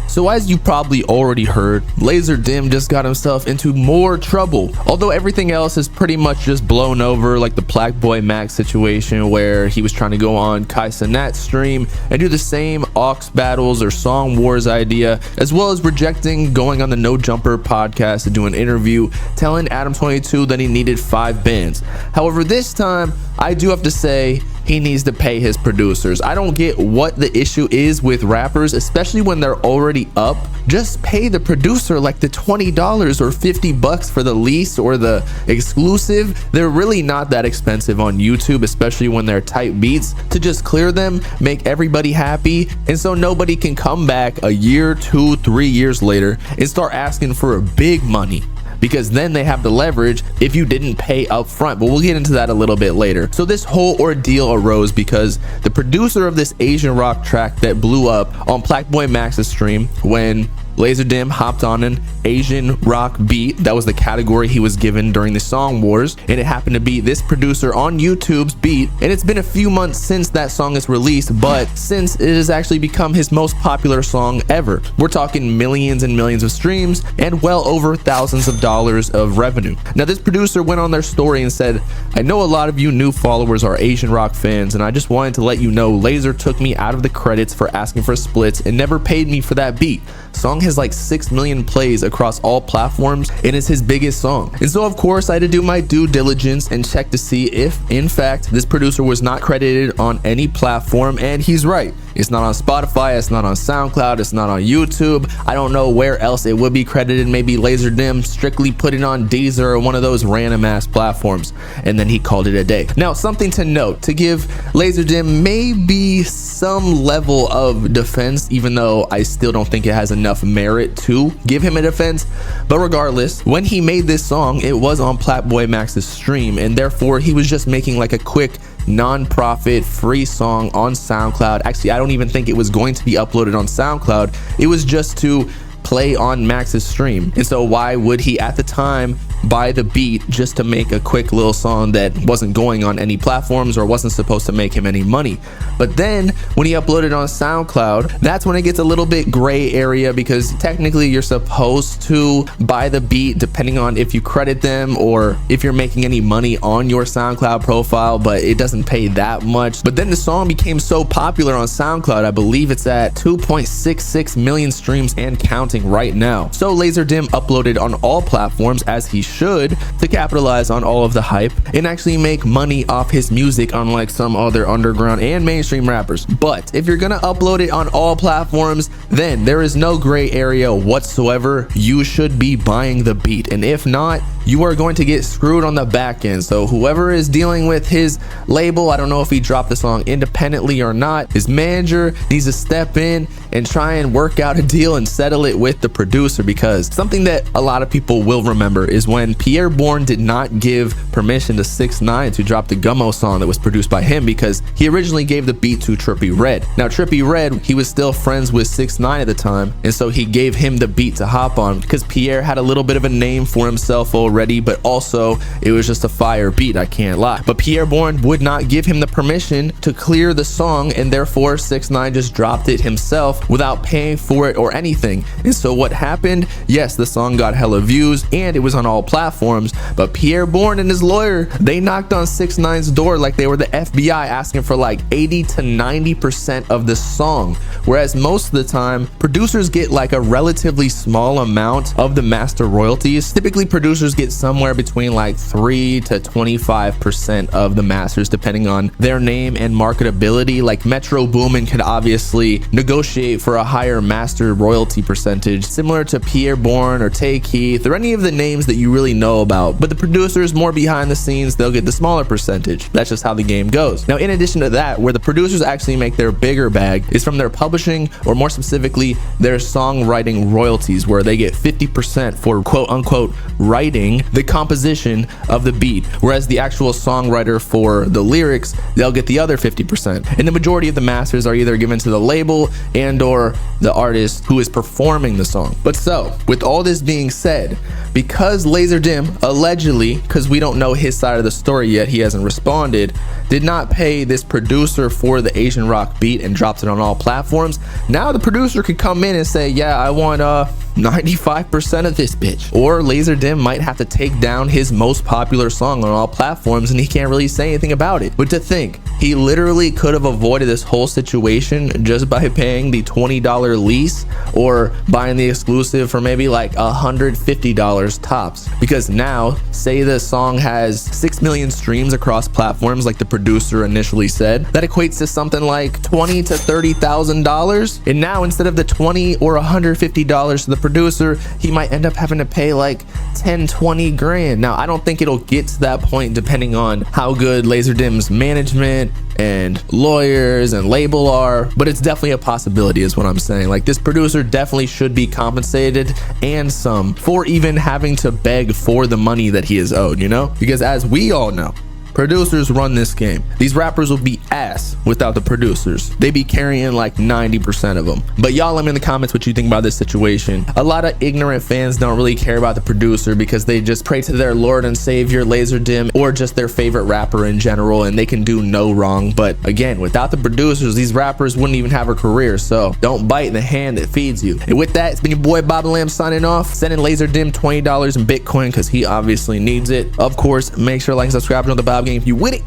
So as you probably already heard, Lazer just got himself into more trouble. Although everything else is pretty much just blown over, like the Blackboy Max situation where he was trying to go on Kai Cenat's stream and do the same aux battles or song wars idea, as well as rejecting going on the No Jumper podcast to do an interview telling Adam22 that he needed 5 bands. However, this time I do have to say he needs to pay his producers. I don't get what the issue is with rappers, especially when they're already up. Just pay the producer like the $20 or $50 for the lease or the exclusive. They're really not that expensive on YouTube, especially when they're tight beats. To just clear them, make everybody happy, and so nobody can come back a year, 2, 3 years later and start asking for big money, because then they have the leverage if you didn't pay up front. But we'll get into that a little bit later. So this whole ordeal arose because the producer of this Asian rock track that blew up on Blackboy Max's stream, when Lazer hopped on an Asian rock beat, that was the category he was given during the song wars, and it happened to be this producer on YouTube's beat. And it's been a few months since that song is released, but since it has actually become his most popular song ever. We're talking millions and millions of streams and well over thousands of dollars of revenue. Now this producer went on their story and said, "I know a lot of you new followers are Asian rock fans, and I just wanted to let you know Lazer took me out of the credits for asking for splits and never paid me for that beat. Song has like 6 million plays across all platforms and is his biggest song." And so of course I had to do my due diligence and check to see if in fact this producer was not credited on any platform, and he's right. It's not on Spotify, it's not on SoundCloud, it's not on YouTube. I don't know where else it would be credited. Maybe Lazer strictly put it on Deezer or one of those random ass platforms, and then he called it a day. Now something to note, to give Lazer maybe some level of defense, even though I still don't think it has enough merit to give him a defense. But regardless, when he made this song, it was on Blackboy Max's stream, and therefore he was just making like a quick non-profit free song on SoundCloud. Actually, I don't even think it was going to be uploaded on SoundCloud. It was just to play on Max's stream. And so why would he at the time buy the beat just to make a quick little song that wasn't going on any platforms or wasn't supposed to make him any money? But then when he uploaded on SoundCloud, that's when it gets a little bit gray area, because technically you're supposed to buy the beat depending on if you credit them or if you're making any money on your SoundCloud profile, but it doesn't pay that much. But then the song became so popular on SoundCloud, I believe it's at 2.66 million streams and counting right now. So Lazer uploaded on all platforms, as he should, to capitalize on all of the hype and actually make money off his music, unlike some other underground and mainstream rappers. But if you're gonna upload it on all platforms, then there is no gray area whatsoever. You should be buying the beat, and if not, you are going to get screwed on the back end. So whoever is dealing with his label, I don't know if he dropped the song independently or not, his manager needs to step in and try and work out a deal and settle it with the producer, because something that a lot of people will remember is when Pierre Bourne did not give permission to 6ix9ine to drop the Gummo song that was produced by him, because he originally gave the beat to Trippie Redd. Now Trippie Redd, he was still friends with 6ix9ine at the time, and so he gave him the beat to hop on because Pierre had a little bit of a name for himself already, but also it was just a fire beat, I can't lie. But Pierre Bourne would not give him the permission to clear the song, and therefore 6ix9ine just dropped it himself without paying for it or anything. And so what happened? Yes, the song got hella views and it was on all platforms, but Pierre Bourne and his lawyer, they knocked on 6ix9ine's door like they were the FBI, asking for like 80 to 90% of the song, whereas most of the time producers get like a relatively small amount of the master royalties. Typically producers get somewhere between like 3 to 25% of the masters, depending on their name and marketability. Like Metro Boomin could obviously negotiate for a higher master royalty percentage, similar to Pierre Bourne or Tay Keith or any of the names that you really know about. But the producers more behind the scenes, they'll get the smaller percentage. That's just how the game goes. Now in addition to that, where the producers actually make their bigger bag is from their publishing, or more specifically their songwriting royalties, where they get 50% for quote unquote writing paying the composition of the beat, whereas the actual songwriter for the lyrics, they'll get the other 50%. And the majority of the masters are either given to the label and or the artist who is performing the song. But so, with all this being said, because Lazer allegedly, because we don't know his side of the story yet, he hasn't responded, did not pay this producer for the Asian rock beat and dropped it on all platforms, now the producer could come in and say, yeah, I want 95% of this bitch. Or Lazer might have to take down his most popular song on all platforms and he can't really say anything about it. But to think, he literally could have avoided this whole situation just by paying the $20 lease or buying the exclusive for maybe like $150 tops. Because now, say the song has 6 million streams across platforms like the producer initially said, that equates to something like $20,000 to $30,000. And now instead of the $20 or $150 to the producer, he might end up having to pay like 10, 20 grand. Now, I don't think it'll get to that point depending on how good Lazer's management and lawyers and label are, but it's definitely a possibility is what I'm saying. Like, this producer definitely should be compensated and some for even having to beg for the money that he is owed, you know? Because as we all know, producers run this game. These rappers will be ass without the producers. They be carrying like 90% of them. But y'all let me in the comments what you think about this situation. A lot of ignorant fans don't really care about the producer because they just pray to their Lord and Savior Lazer or just their favorite rapper in general, and they can do no wrong. But again, without the producers, these rappers wouldn't even have a career. So don't bite the hand that feeds you. And with that, it's been your boy bobbalam signing off, sending Lazer $20 in Bitcoin because he obviously needs it. Of course, make sure to like and subscribe to the Bob Game if you with it.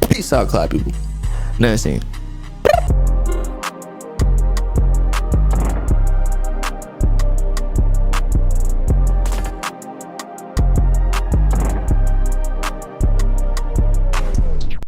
Peace out, clap people. Nice seeing.